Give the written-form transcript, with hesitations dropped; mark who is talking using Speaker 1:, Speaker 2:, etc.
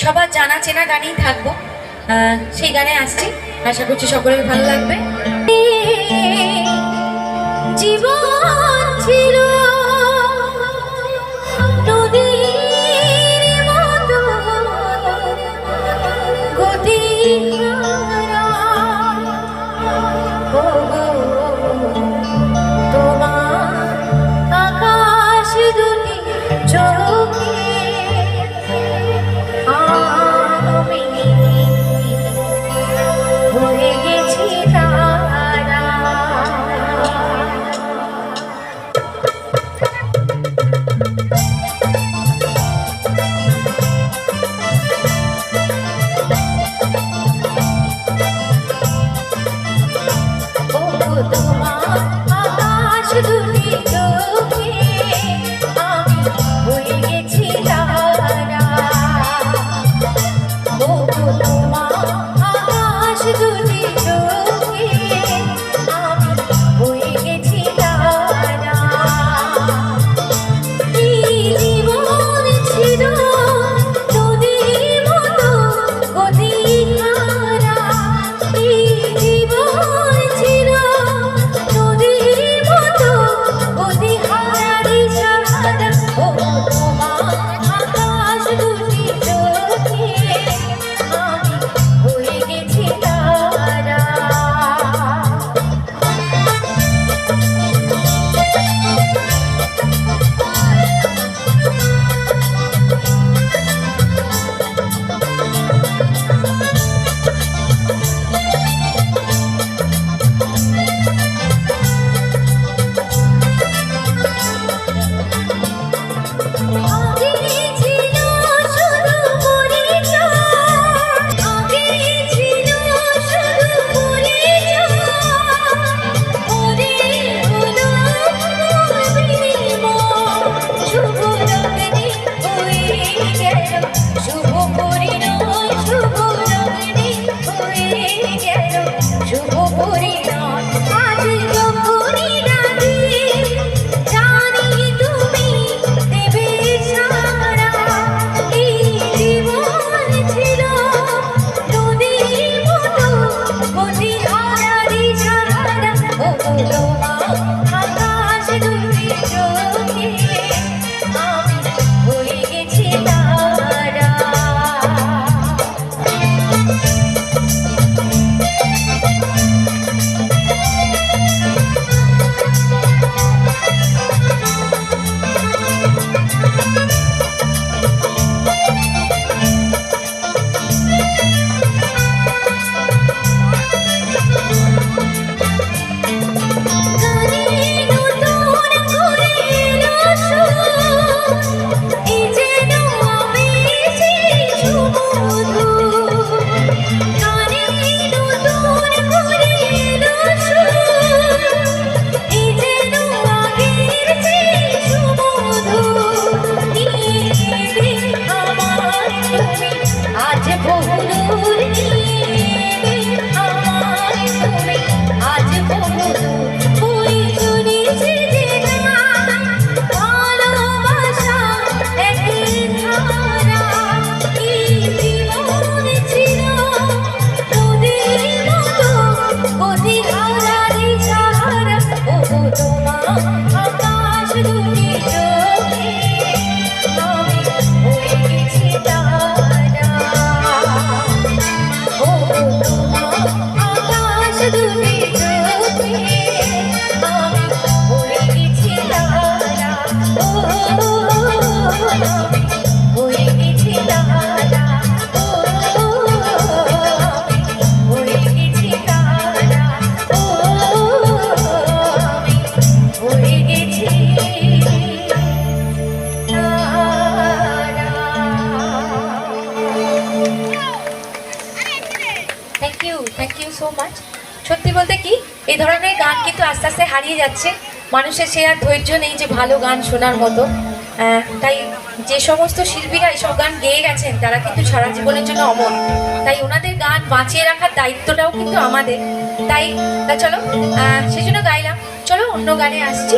Speaker 1: সবার জানা চেনা গানেই থাকবো। সেই গানে আসছি, আশা করছি সকলের ভালো লাগবে। জীবন ছিল নদীর মতো গতিহারা, তোমার আকাশ দুটি চোখে আমি হয়ে গেছি তারা। তোমার আকাশ দুটি চোখে আমি হয়ে গেছি তারা। তোমার আকাশ দুটি চোখে আমি হয়ে গেছি তারা। এই জীবন ছিল নদীর মতো গতিহারা, এই জীবন ছিল নদীর মতো গতিহারা দিশাহারা। তোমার আকাশ দুটি চোখে আমি হয়ে গেছি তারা। শুভ পরিণয় শুভ লগ্নে হয়ে গেল শুভ পরিণয়। আজ যখনই ডাকি জানি তুমি দেবে সাড়া। এই জীবন ছিল নদীর মতো গতিহারা দিশাহারা। তোমার আকাশ দুটি চোখে আমি হয়ে গেছি তারা। আজ বহুদূর আজ বহুদূর ওই চলেছে যে ভালোবাসা একই ধারা। এই জীবন ছিল নদীর মতো গতিহারা দিশাহারা। তোমার আকাশ দুটি চোখে আমি হয়ে গেছি তারা। আকাশ দুটি চোখে আমি হয়ে গেছি তারা। আমি হয়ে গেছি তারা। হয়ে গেছি তারা। আমি হয়ে গেছি থ্যাংক ইউ সো মাচ। সত্যি বলতে কি এই ধরনের গান কিন্তু আস্তে আস্তে হারিয়ে যাচ্ছে। মানুষের সে আর ধৈর্য নেই যে ভালো গান শোনার মতো। তাই যে সমস্ত শিল্পীরা এইসব গান গেয়ে গেছেন তারা কিন্তু সারা জীবনের জন্য অমর। তাই ওনাদের গান বাঁচিয়ে রাখার দায়িত্বটাও কিন্তু আমাদের। তাই চলো সেজন্য গাইলাম। চলো অন্য গানে আসছি।